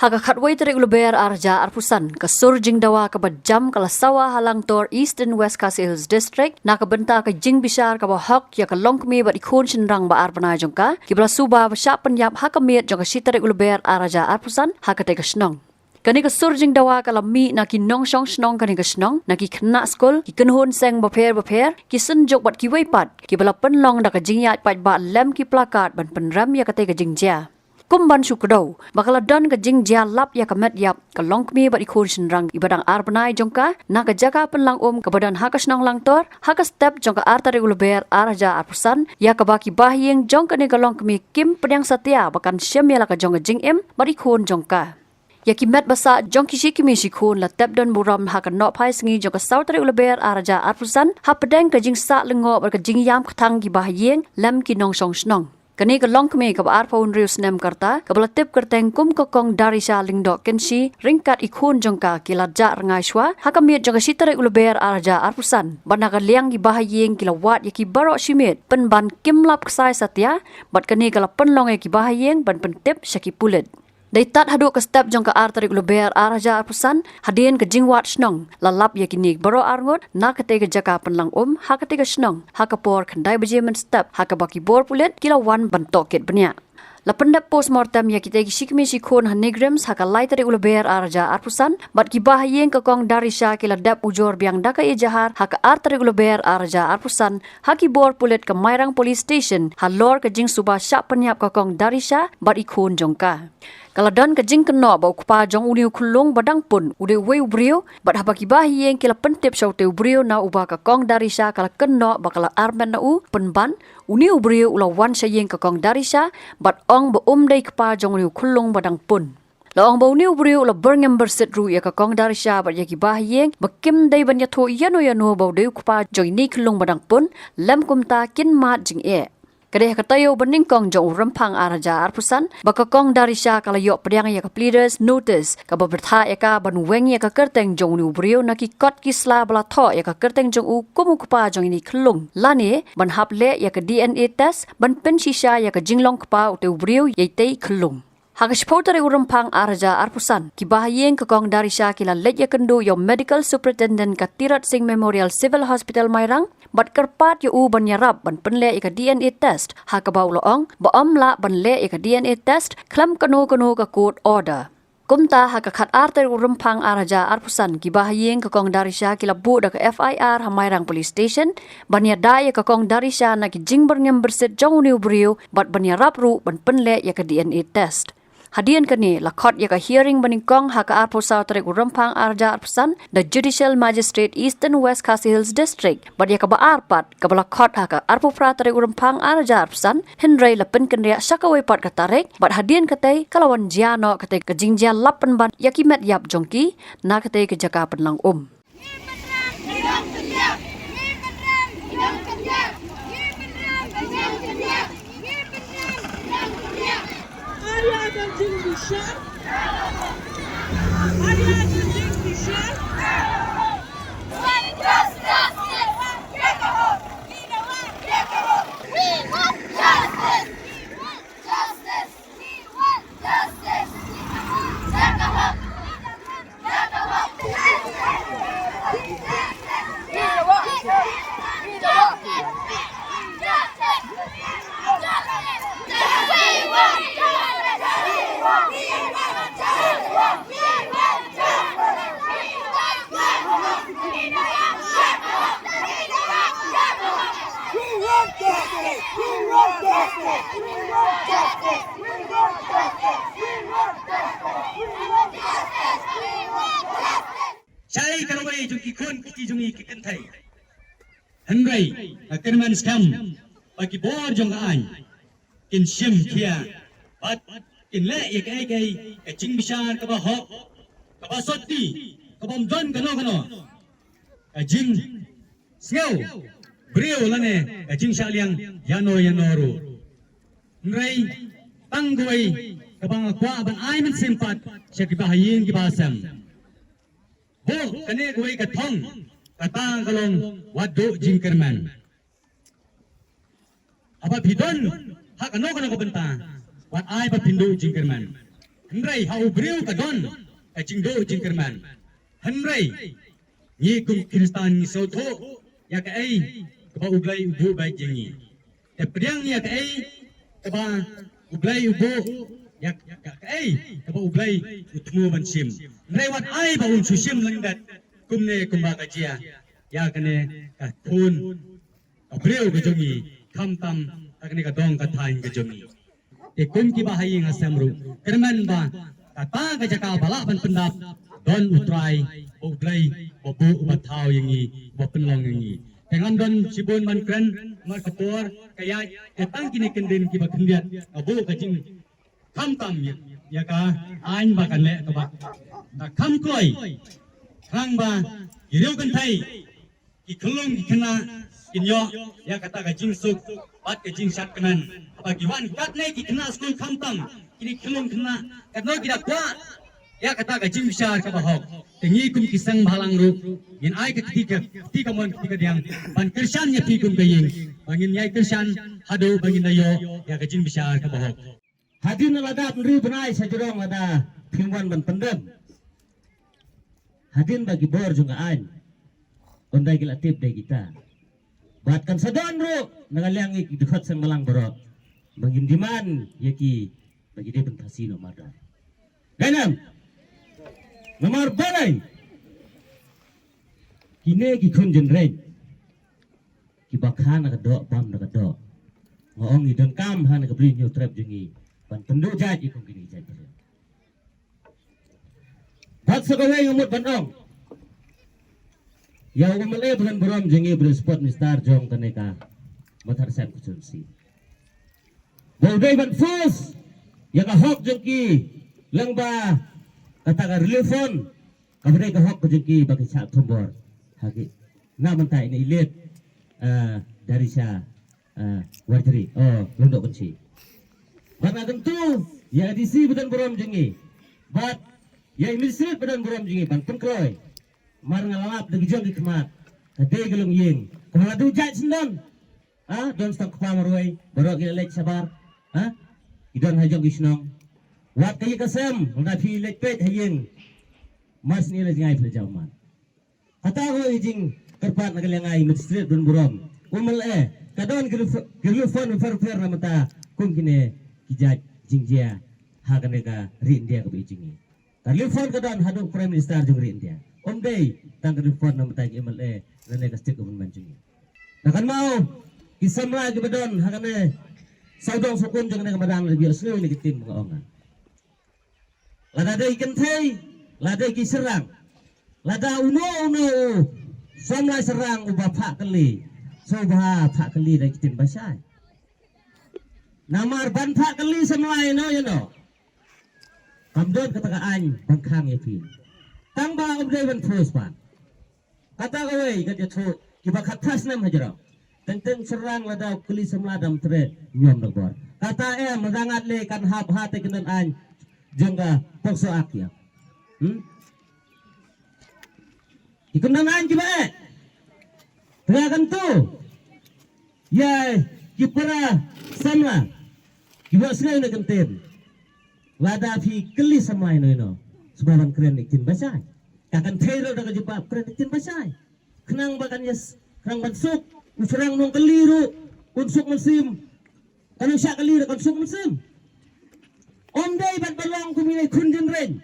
Hagakhat way tarik uluber arja arpusan kasur jing dawa kabajam kalasawa halang tor East and West Khasi Hills District nakabenta ka jing bishar kabahok ya kalongkmi bat ikun shinrang ba arpana jongka kibla suba basya penyap hakamiat jongka shitarik uluber arja arpusan hakate kasnong. Kani kasur jing dawa kalami na kinong shong shnong kani kasnong na ki kena skol ki kenhun seng baper ki senjok bat ki waipat ki bala penlong da ka jing ya pat ba lem ki plakat ban penram ya kate ka jing ja. Kumban syukudau, bakal don ke jing jia lap ya kemet yap, ke longkmi bat ikun shinrang ibadang arpanai jongka, na ke jaga penlang ke badan hakas nong lang tor, hakas step jongka artari uluber araja arpusan, ya ke baki bahyeng jongka ni ke longkmi kim penyang setia bakan syam ya ke jongka jing bat ikun jongka. Ya kimet basa jongki shikimi shikun la tep don buram hakan nok pai sengi jongka sautari uluber araja arpusan, ha pedeng ke jing sa lengo ber ke jing yam ketang ki bahyeng, lem ki nong shong shnong. Kani ke longkmi ke arpaun rius nem karta ke belatip kerteng kum kokong darisha lingdok kenshi ringkat ikun jongka kilaja rengai shwa hakamiat jongka shitarik uluber araja arpusan banaga liang gi bahayeng kilawat yaki barok shimit penban kimlap ksai satya bat kani kala penlong yaki bahayeng ban pentip syaki pulit. Daitat haduk ke step jongka artarik uluber araja arpusan hadien ke jingwat shnong lalap yakinik baro arngot na kate ke jaka penlang hakate ke shnong hakapor kendai bejemen step hakabaki bor pulit kilawan bantokit benya. Lapendap postmortem ya kita shikmi shikun hanigrams hakalai tarik uluber araja arpusan bat kibahayeng kekong darisha kiladap ujor biang daka ejahar haka artarik uluber araja arpusan haki bor pulit ke Mairang Police Station halor ke jing subah syak penyap kekong darisha bat ikun jongka. Kaladon ke jing keno bau kupa jong uniu kulung badang pun ude wei ubrio bat habaki bahiyeng kila pentip syaute ubrio na ubah kekong darisha kala keno bakala armen na penban uniu ubrio ula wan syayeng kekong darisha bat ong dai kepa jong uniu kulung badang pun. La ong bau uniu ubrio ula berngem bersit ru ya kekong darisha bat yaki bahiyeng bakim dai banya to yano bau dai kupa jong ini kulung badang pun lem kumta kin mat jing e. Kadeh katayo beningkong jong rempang araja arpusan bakakong darisha kalayok pediang ya ka pleaders notice ka babertha ya ka banweng ya ka kerteng jong ni ubrio na ki kot kisla bala tho ya ka kerteng jong u kumukupa jong ini kelung lani ban haple ya ka DNA test ban pensisha ya ka jinglong kpa ute ubrio ya tei kelung. Hagashpotari urempang araja arpusan kibahayeng kekong darisha kila let ya kendu yo medical superintendent ka Tirat Singh Memorial Civil Hospital Mairang bat kerpat yo u ban yarap ban penle ka DNA test ha ka bau loong ba la ban le ka DNA test klam kanu ka court order. Kumta hakakat arter urempang araja arpusan kibahayeng kekong darisha kila bu da ka FIR Mairang Police Station banya daya kekong darisha na ki jing berngem bersit jong ni ubrio bat banya rapru ban penle ya ka DNA test. Hadian kani lakot ya ka hearing beningkong haka arpusa tarik urempang araja arpusan the Judicial Magistrate Eastern West Khasi Hills District bat ya ka ba arpat ka balakot haka arpupra tarik urempang araja arpusan hindrai lapen kenria syakawai pat ka tarik bat hadian katai kalawan jiano katai ka jingjia lapen ban yakimet yap jongki na katai ke jaka penlang Saya kalau boleh jungki kun kiti jungi kikentai. Henry akan skam bagi bor jong ai. In sim kia bat in le ya kai kai jing bishan ka ba hok ka ba sotti ka bom don kano jing sngau brio lane jing shaliang yano ro. Henry tanggoi ka bang kwa ban ai men sempat syaki bahayin ki basam. Bo kane goi ka thong katang kalong wadu jingkerman. Apa bidon hak ano ko benta wat ay pa pindu jingkerman. Henry hau beriu ka don ka jingdo jingkerman. Henry ni kum Kristan ni soto ya ka ai ka ba ublai ubu bai jingi. Te priang ya ka ai ka ba ublai ubu ya ka ai ka ba ublai utmu ban sim. Henry wat ai ba un susim langdat kumne kumba ka jia ya kane ka kun ka beriu ka jongi kam tam ka kane ka dong ka thain ka jongi. Te kum ki bahai nga samru kerman ba kata ka jaka bala ban pendap don utrai ublai bobu ubathau yangi bopenlong yangi tengam don sibun ban kren mar kapor kaya ketang kini kendin ki bakhendiat abu ka jing kam tam ya ka ain ba kan le ka ba kam koi khang ba ireu kan thai ki khlong ki khna kinyo ya kata ka jing suk bat ka jing sat kanan bagi wan kat nei ki kena skul khampang kini khlong kena kat no kita kwa ya kata ka jing besar ka bahok tengi kum kisang balang ru yin ai ka ketika mon ketika diang ban kersan ya pi kum kaying bangin yai kersan hado bangin nayo ya ka jing besar ka bahok hadin ladap ri benai sajurong ada pingwan ban pendem hadin bagi bor juga an ondai gila tip dai kita batkan sadon ru nagaliang ik dekat sang malang borok bangin diman yaki bagi dia bentasi no madar ganam nomor banai kine ki kunjen rain ki bakhan ka do bam ka do ngong i don kam han ka brin yo trap jengi ban pendu jaji kong kini jaji bat sakawe ngamut bandong ya umale bulan borom jengi brin spot mistar jong kaneka mathar san kusunsi Baudai ban fus ya ka hok jengki lang ba kata ka relefon kabadai ka hok jengki bagi sak tombor hagi na mantai ni ilit dari sa warjeri londok benci bana tentu ya disi bedan borom jengi bat ya misrit bedan borom jengi ban pengkroy mar ngalalap dagi jong ki kemat kadai gelung ying kemadu jaj sendon don stok pamaroi borok ilek sabar idon hajong isnong wat kaya kasem ngada phi lek pet hayeng mas ni la jingai phle jawman kata ko ijing kerpat nagalangai street don burom umal kadon gelufon fer na mata kum kine kijaj jingjia hagane ka ri india ka bijingi telefon kadon hadong prime minister jong ri india dei tang telefon na mata ki MLA rene ka stick government jingi nakan mau isamra ke badon hagane saudong sukun jangan kemadang lebih asli ini kitim mga ongan. Lada day kentay, lada ki serang, lada uno somlay serang ubah pak kali, sobha pak kali day kitim basay. Namar ban pak kali somlay no you know. Kamdon katakaan bangkang yakin. Tang ba day ban first pan. Kata kawai kat yatho kibakat tas nam hajaraw. Tentang serang lada kuli semladam tre nyom dokbor kata madangat le kan hap hate kenan an jongga pokso akia ikunan an kiba terakan tu ya kipara samla kiba sengai na kenten lada fi keli samai no sebaran keren ikin basai kakan tero daga jebab keren ikin basai kenang bakan yes kenang bansuk serang nung keliru unsuk mesim kanang siya keliru unsuk mesim day bat balong kuminay kunjin rin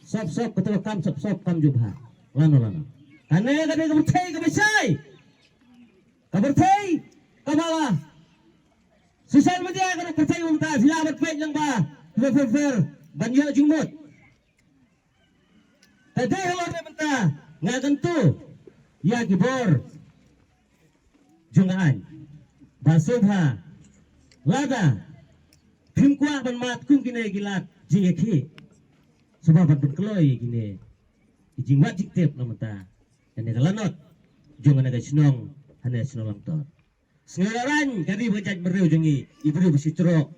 sop ketua kam jubha lano kane kabertay kabisay kabertay kabala social media kana pertay umta silabat page lang ba fer banyo jumot tadi helor na benta nga ganto ya gibor jungaan basubha lada pimkwa ban mat kum kine gilat jingeki subha ban kloy kine jingwat jiktep namata ene kalanot jungan aga snong hane snong tor sngoran kadi bajaj bereu jungi ibru besitro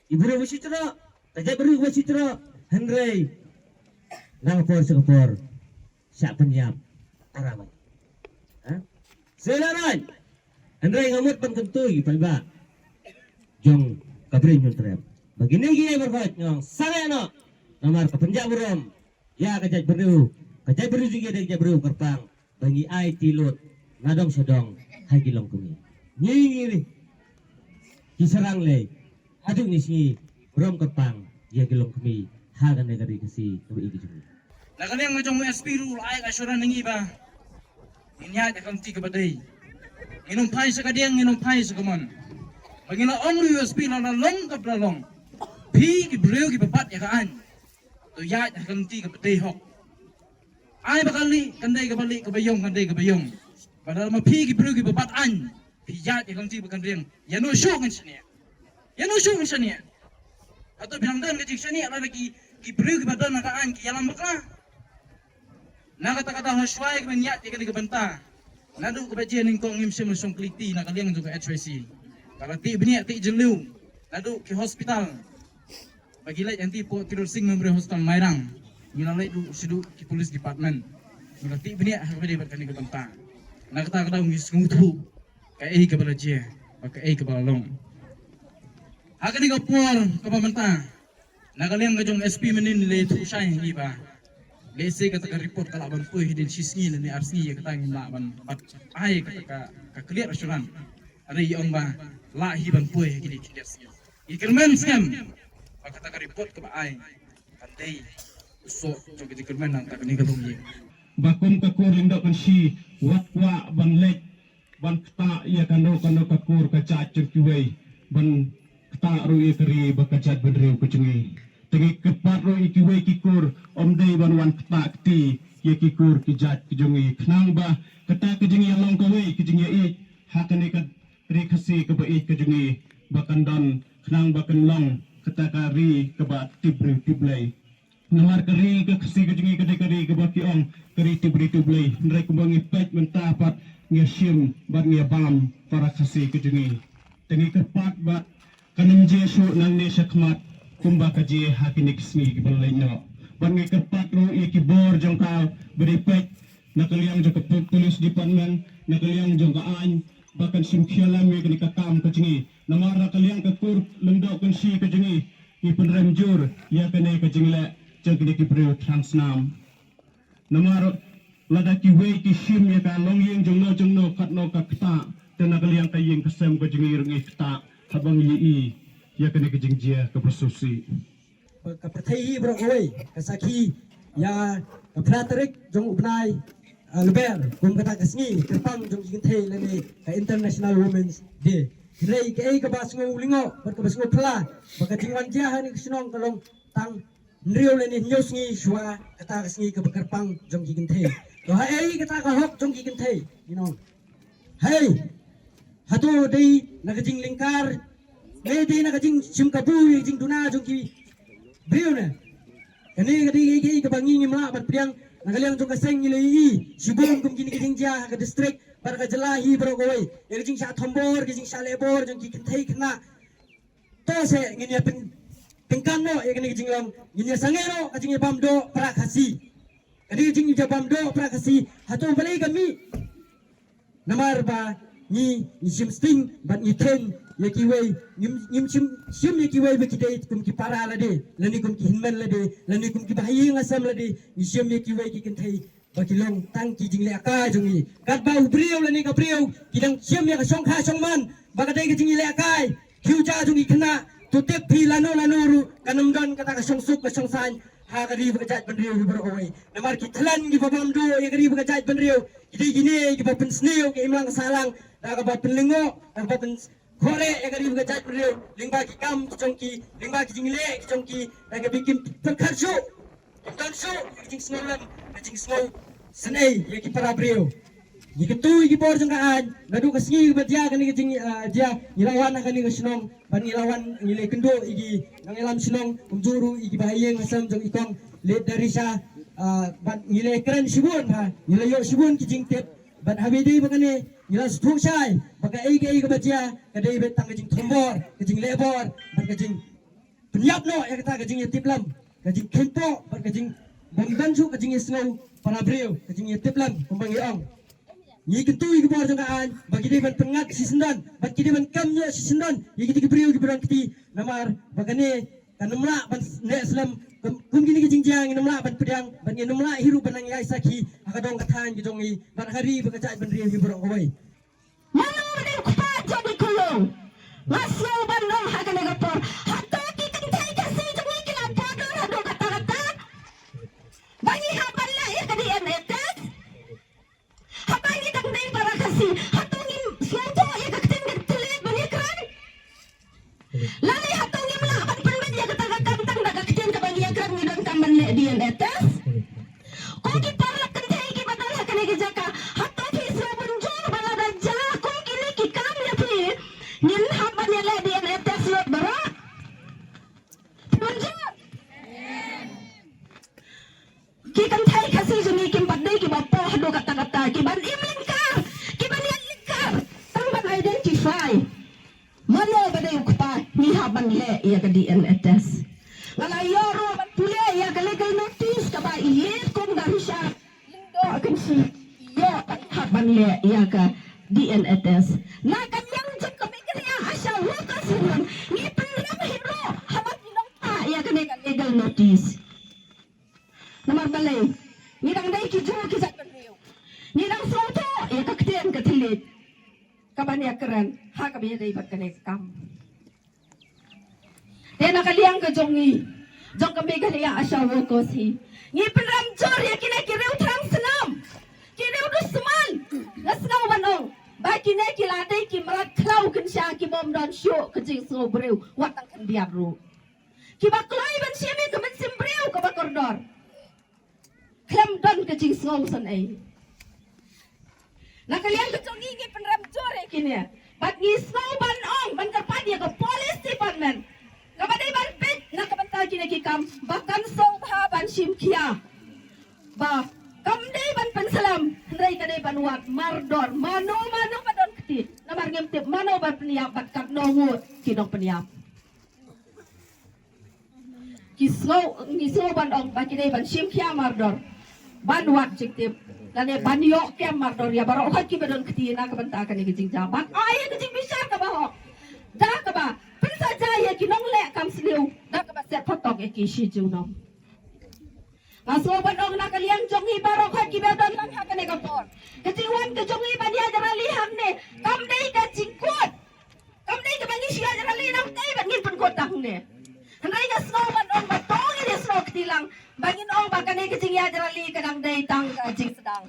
ibru besitro tajak beru besitro henrei nang por sekapor sak penyap orang Selaran, Andrei ngamut pang kentuy palba, jong kabrin yung trap, begini gini berbuat yang sangat no nomor kepenjak berom ya kejat beru juga ada kejat beru kerpang bagi ai tilut nadong sedong hai kilong kumi ngiri kiserang le aduk nisi berom kerpang ya kilong kumi hagan negari kasi kami ikut juga Nakaliang nga jong SP rule ay kasyuran ng iba. Inyat akang ti kabadai. Inumpay sa kadiyang inumpay sa kaman. Pagina omri SP lang na long kaplalong. Pi kibriw kipapat yakaan. Tuyat akang ti kabadai hok. Ay bakali kanday kabayong. Padahal mapi kibriw kipapat an. Piyat akang ti bakandriyang. Yano syungan siya niya. Atau binangdan kajik siya niya. Lagi kibriw kipadan nakaan. Kiyalang bakla. Nakata-kata hasway kanyat ikan ikabanta. Nadu kebajian ning kong ngimsim song kliti nakaliang juga HYC. Kalau ti beniak ti jeliu. Nadu ke hospital. Bagi lait nanti po tidur sing memberi hospital Mairang. Mila lait du sidu ke police department. Mila ti beniak habis berkani ikabanta. Nakata-kata ngis ngutu. Kai kebala je. Kai kebala long. Akan ikapor kabamanta. Nakaliang kajong SP menin le tu syai iba. Lese kata report kalaban puy hidin sisngi ni arsni kata ngin laban pat ai kata ka clear asuran ari ong ba la hiban puy gidi clear sini ikermen scam kata ka report ka ai kantai so jo gidi kermen nang tak ni kalung ye bakum kakur lindo kan si watwa ban lek ban kta ia kando kakur kaca cerkiwei ban kta ru ikri bakajat bedrew kucengi tengi kepat ro ikiwei kikur omdei ban wan kta kti ye kikur kijat kijongi knang ba kata kijongi long kawei kijongi ik hakane ka rekasi ka ba ik kijongi bakandon knang bakan long kata kari ka ba tiblei namar kari ka kasi kijongi kari ka ba kiong kari tiblei ndrai kumbangi pet mentapat ngesim ban ngebam para kasi kijongi tengi kepat ba kanam jesu nang ne sakmat kumba kaji hakinik smi kibalai no bangi kepat ro ikibor jongka beripet nakaliang jongka police department nakaliang jongka an bahkan simkialam ye kini katam kajingi namara kaliang kakur lendau kunsi kajingi ipun remjur ya kene kajingle jongkini kibreu transnam namara ladaki wei ki sim ya ka longyeng jongno katno kakta dan nakaliang kayeng kesem kajingi rungi kta habang yi ya kena kejingjia ke persusi. Kepercayaan beragoi, kesaki ya praterik jong ubnai leber, kum kata kesni kerpang jong jingtei leni ke International Women's Day. Rei ke ai ke basngo ulingo, ber ke basngo pela, baka jingwan dia hani kesenong kalong tang nriu leni nyosngi shwa kata kesni ke kerpang jong jingtei. Lo hai kata ke hok jong jingtei, you know. Hai, hatu dei nakajing lingkar Mede na kajing simkabu jing duna jongki brio na kani kadi kabangi ni mla bat priang nakaliang jong kaseng nilai sibong kum kini kajing ja ka district par ka jalahi bro koi kajing sa thombor kajing sa lebor jongki kentai kena to se ngini pengkan no kani kajing long ngini sangero kajing bamdo prakasi kadi kajing bamdo prakasi hatu balai kami namar ba ni simsting bat ni ten yakiwei nim sim yakiwei bekidai kum ki para lade lani kum ki hinman lade lani kum ki bahayi ngasam lade ni sim yakiwei ki kentai bakilong tang ki jingle aka jongi kat bau briau lani ka briau kidang sim ya ka song kha song man bakadai ki jingle akai kiu cha jongi kena tutep pi lano ru kanam don kata ka song suk ka song san ha ka ri bakajat bandriu bro oi namar ki thalan ki babam do ya ri bakajat bandriu gini ki bapen sneo ki imlang salang da ka bapen lengo da ka bapen Kore agar ibu kajat beliau lingba ki kam kijongki lingba ki jingle kijongki agar bikin perkarsu tansu kijing snolan kijing snow senai ya ki para beliau ni ketu ki bor jongkaan nadu kasngi badia kan kijing dia ilawan kan ni snong ban ilawan nilai kendo igi nang snong umjuru igi bahayeng asam jong ikong le dari sa ban nilai keren sibun ha nilai yo sibun kijing tep ban habidi bakane nila stung sai baka ai ke bacia kadai bet tang kajing thombor kajing lebor ban kajing penyap no ya kata kajing tiplam kajing kento ban kajing bangdan su kajing snow para breu kajing tiplam kumbang iong Ni kentui gebor jongkaan bagi dia ban pengat si sendan, bagi dia ban kamnya si sendan, ye kita gebriu gebrang kiti namar bagane kanumla ban ne Islam kum gini jingjang namla ban pedang ban ye namla hiru ban ngai saki akadong kathan ki jongi ban hari bakacat ban riu gebrang oi. Mana ada kupat jadi kulung. Masih bandung hakan negapor. Hatta kita kai kasih jongi kila bodoh hado kata-kata. Bagi hapan lah ya kadi enetas. Hapan kita dai para kasih. Hatungin suatu ya kakten getelet bani kran. Lalai hatungin lah ban penben ya kata-kata tentang kakten ka bagi kran ngidon kaman le di enetas. Ko ki para kentai ki badal hakan negajaka. Hatta ki sabun jor balada ja ko kini ki kam ya pi. Nin hapan ya le di enetas lot bara. Tunjuk. Ki kan thai khasi jumi kim padai ki bapo hado kata-kata ki ban imlingkar ki ban lingkar tang ban identify mano badai ukpa ni haban le ya ka DNS wala yoro ban pule ya ka legal notice ka ba iye kong darisha lindo akan si yo haban le ya ka DNS na kan yang jek ka ya asya wakas ni penram hidro haban nang pa ya ka legal notice. Nomor balai, ni dang dai ki jua ki zat beriu. Ni dang soto ya kakten ka thilit. Kaban ya keren, ha ka biya dai bat kane kam. Dia nak liang ke jongi. Jong ka mega ya asya wo ko si. Ni penram jor ya kine ki reu trang senam. Ki reu du seman. Ngasngau banong. Ba kine ki ladai ki merat klau ken sya ki bom don syuk ke jing so beriu. Wat tang kan biar ru. Ki ba kloi ban syemi ke ban sim beriu ka ba koridor. Klem don ke jing song san ai. Nak kalian ke jongi ngi penram jore kini. Bat ngi snow ban ong ban kerpat dia ke police department. Kabadai ban pit nak kebentar kini ki kam bahkan song ha ban sim kia. Ba kam dai ban pensalam hendai kadai ban wat mardor mano padon keti. Namar ngem tip mano ban peniap bat kat nongut ki dong peniap. Ki snow ban ong ba kini ban sim kia mardor. Banwat jiktip lane banyo kem mardor ya baro haki badon keti na kabanta kan ni jing jabak ay ke jing bisa ka ba da ka ba pensa jaya ki nong le kam sliu da ka ba set photok e ki shi ju nom aso badong na kalian jongi baro haki badon lang ha kan ka por ke jiwan ke jongi bania jara lihan ne kam dei ka jingkut kam dei ka bangi sia jara li nam dei ban ngin pun kotang ne hanai ka snow badong ba tong ni snow ketilang bangin ong baka ni kecing ya jarali kadang day tang kajing sedang.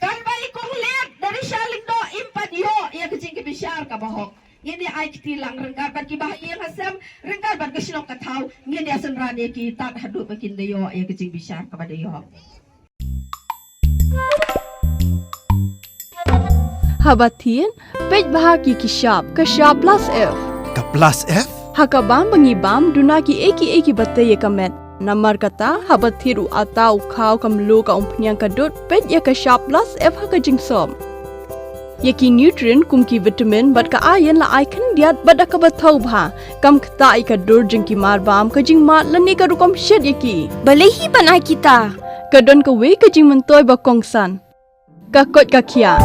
Kan bayi kong lihat dari shaling do impat yo ya kecing ke bisyar ka bahok. Ini ay kitilang renggar ban ki bahaya hasam renggar ban kesinok katau ngin ya senrani ki tak hadu bakin deyo ya kecing bisyar ka badayo. Habatin pej bahaki ki shop plus F. Ka plus F? Hakabam bangibam dunaki eki batay kamet. Namar kata habat thiru atau kau kamlu ka umpnyang kadut pet ya ka shop plus F ha ka jingsom. Yaki nutrient kum ki vitamin bat ka iron la icon diat bat ka bathau bha kam kta ai ka dur jing ki mar bam ka jing mat lani ka rukom shed yaki. Balehi banai kita. Ka don ka we ka jing mentoy ba kongsan. Ka kot ka kia.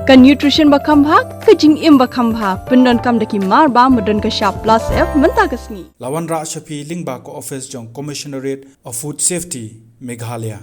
Ka nutrition ba kham bha ka jing im ba kham bha pendon kam daki mar bam madon ka shop plus F menta ka sngi. Lawan Ra Shafi Lingba ko office jong Commissionerate of Food Safety Meghalaya.